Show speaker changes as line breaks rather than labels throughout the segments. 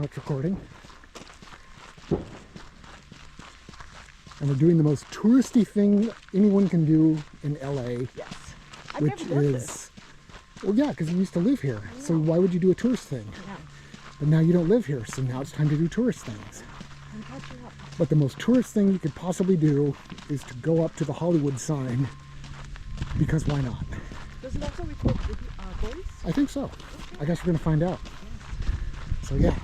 It's recording. And we're doing the most touristy thing anyone can do in LA.
Yes.
Which is, well, yeah, because you used to live here. So why would you do a tourist thing?
Yeah.
But now you don't live here, so now it's time to do tourist things.
I'm catching up.
But the most tourist thing you could possibly do is to go up to the Hollywood sign, because why not?
Does it also record voice?
I think so. I guess we're going to find out. So yeah.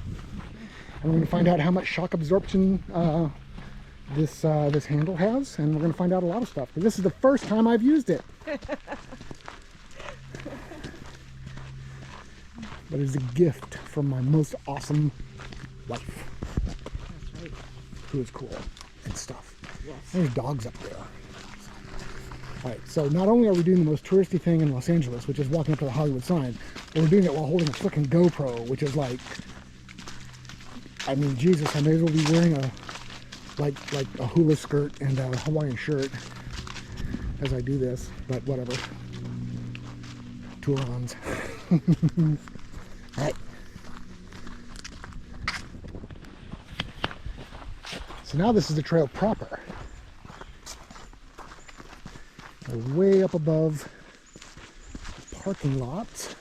And we're going to find out how much shock absorption this handle has, and we're going to find out a lot of stuff. But this is the first time I've used it. But it's a gift from my most awesome wife.
That's right.
Who is cool and stuff.
Yes.
There's dogs up there. Alright, so not only are we doing the most touristy thing in Los Angeles, which is walking up to the Hollywood sign, but we're doing it while holding a freaking GoPro, which is like, I mean, Jesus, I may as well be wearing a a hula skirt and a Hawaiian shirt as I do this, but whatever. Tour-ons. Alright. So now this is the trail proper. We're way up above the parking lot.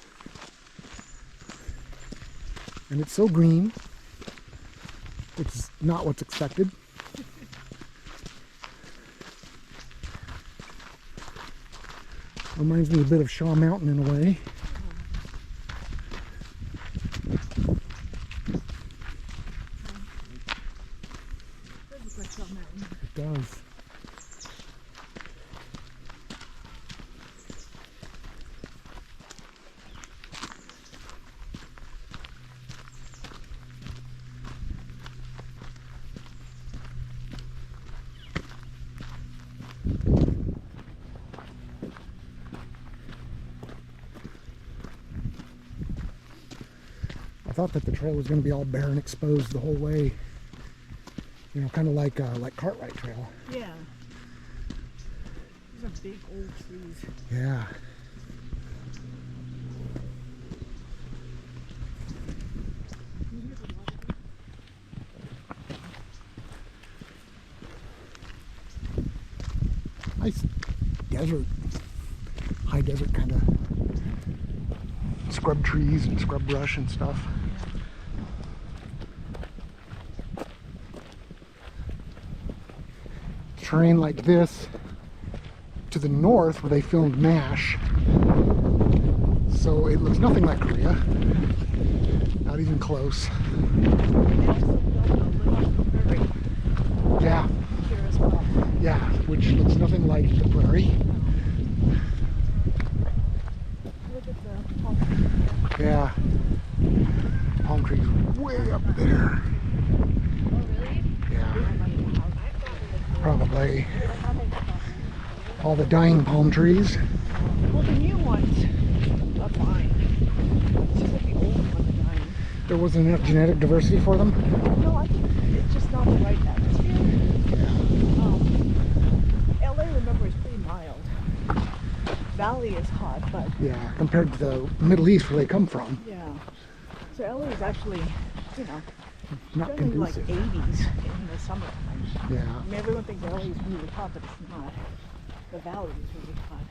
And it's so green, which is not what's expected. Reminds me a bit of Shaw Mountain in a way. It does. I thought that the trail was going to be all bare and exposed the whole way. You know, kind of like Cartwright Trail.
Yeah. These are big old trees.
Yeah. Nice desert, high desert kind of scrub trees and scrub brush and stuff. Terrain like this to the north where they filmed MASH, so it looks nothing like Korea, not even close. Yeah, yeah, which looks nothing like the prairie.
Look at the palm trees.
Yeah, palm trees way up there.
Oh, really?
Yeah, probably all the dying palm trees.
Well, the new ones are fine. It's just like the old ones are dying.
There wasn't enough genetic diversity for them.
No, I think it's just not the right atmosphere. LA, remember, is pretty mild. Valley is hot, but
Yeah, compared to the Middle East where they come from.
yeah. So LA is actually, you know,
Not
generally like
conducive.
80s in the summertime.
Yeah.
I mean, everyone thinks LA is really hot, but it's not. The valley is really hot.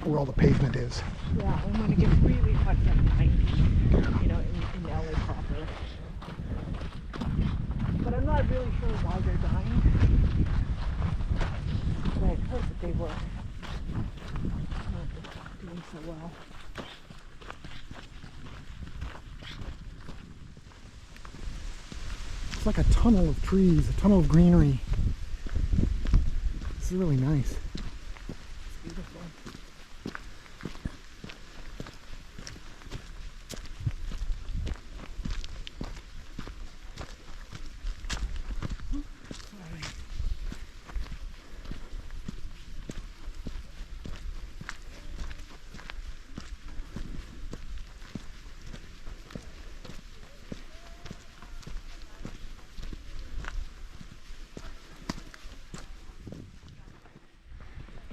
Where all the pavement is.
Yeah, and when it gets really hot, it's like 90, you know, in LA proper. But I'm not really sure why they're dying. But I heard that they were not doing so well.
It's like a tunnel of trees, a tunnel of greenery. This is really nice.
It's beautiful. Sorry.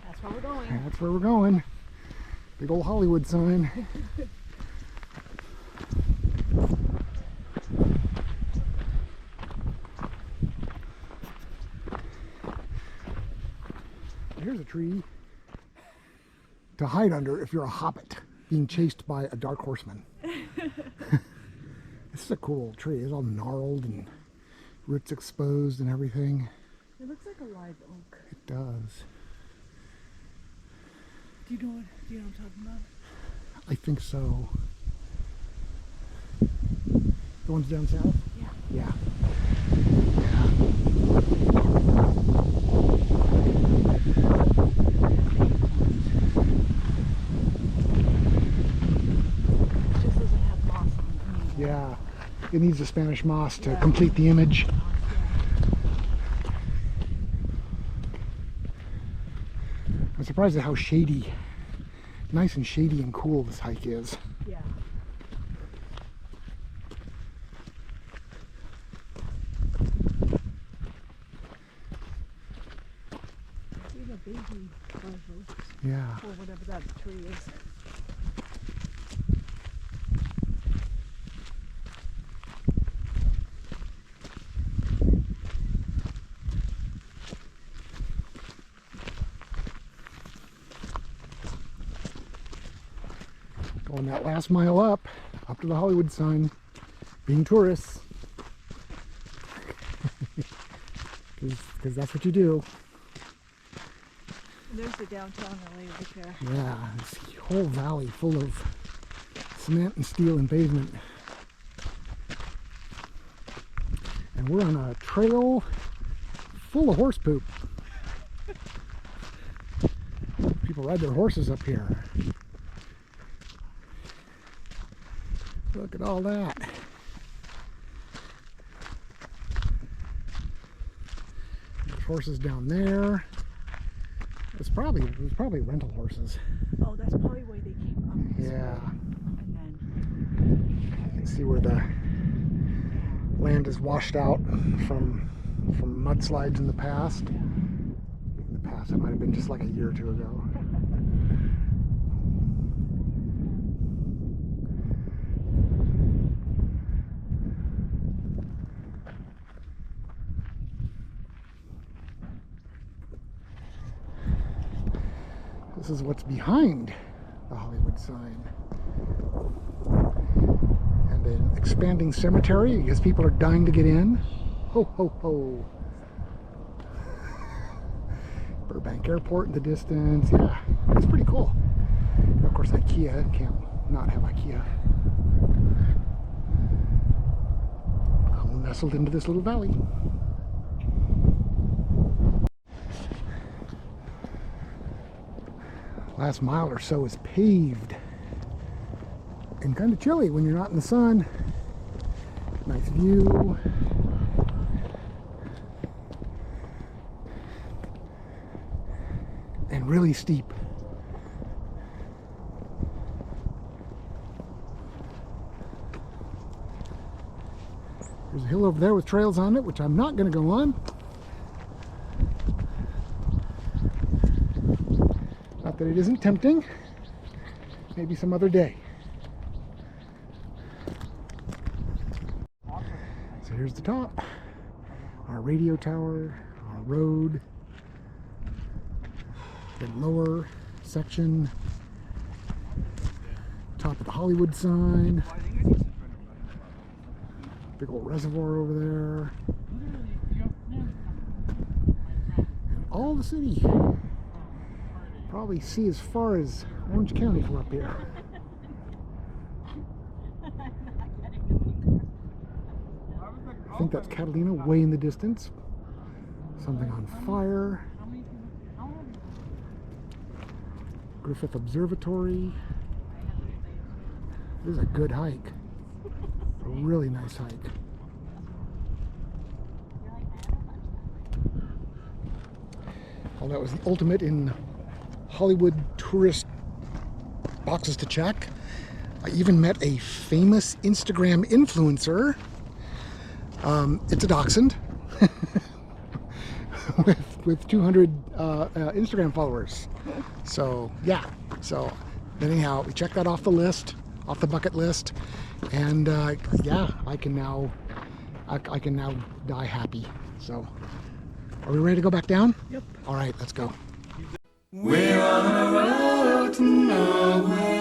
That's where we're going.
That's where we're going. Big old Hollywood sign. Here's a tree to hide under if you're a hobbit being chased by a dark horseman. This is a cool tree. It's all gnarled and roots exposed and everything.
It looks like a live oak.
It does.
Do you know what I'm talking about?
I think so. The ones down south?
Yeah.
Yeah.
It just doesn't have moss on it.
Yeah. It needs the Spanish moss to complete the image. I'm surprised at how shady, nice and shady and cool this hike is.
Yeah. See the baby oaks,
Yeah.
or whatever that tree is.
Going that last mile up to the Hollywood sign, being tourists. Because that's what you do.
There's the downtown LA right there.
Yeah, this whole valley full of cement and steel and pavement. And we're on a trail full of horse poop. People ride their horses up here. Look at all that. There's horses down there. It was probably rental horses.
Oh, that's probably why they came up this
Yeah.
way. And then
You can see where the land is washed out from mudslides in the past. In the past, it might have been just like a year or two ago. This is what's behind the Hollywood sign. And an expanding cemetery because people are dying to get in. Ho, ho, ho. Burbank Airport in the distance. Yeah, it's pretty cool. And of course, IKEA. Can't not have IKEA. All nestled into this little valley. Last mile or so is paved and kind of chilly when you're not in the sun. Nice view. And really steep. There's a hill over there with trails on it, which I'm not going to go on. Not that it isn't tempting. Maybe some other day. So here's the top. Our radio tower, our road. The lower section. Top of the Hollywood sign. Big old reservoir over there. And all the city. Probably see as far as Orange County from up here. I think that's Catalina way in the distance. Something on fire. Griffith Observatory. This is a good hike. A really nice hike. Well, that was the ultimate in Hollywood tourist boxes to check. I even met a famous Instagram influencer. It's a dachshund with 200 Instagram followers. So yeah. So anyhow, we checked that off the list, off the bucket list, and yeah, I can now die happy. So, are we ready to go back down?
Yep.
All right, let's go.
We're on a road to nowhere.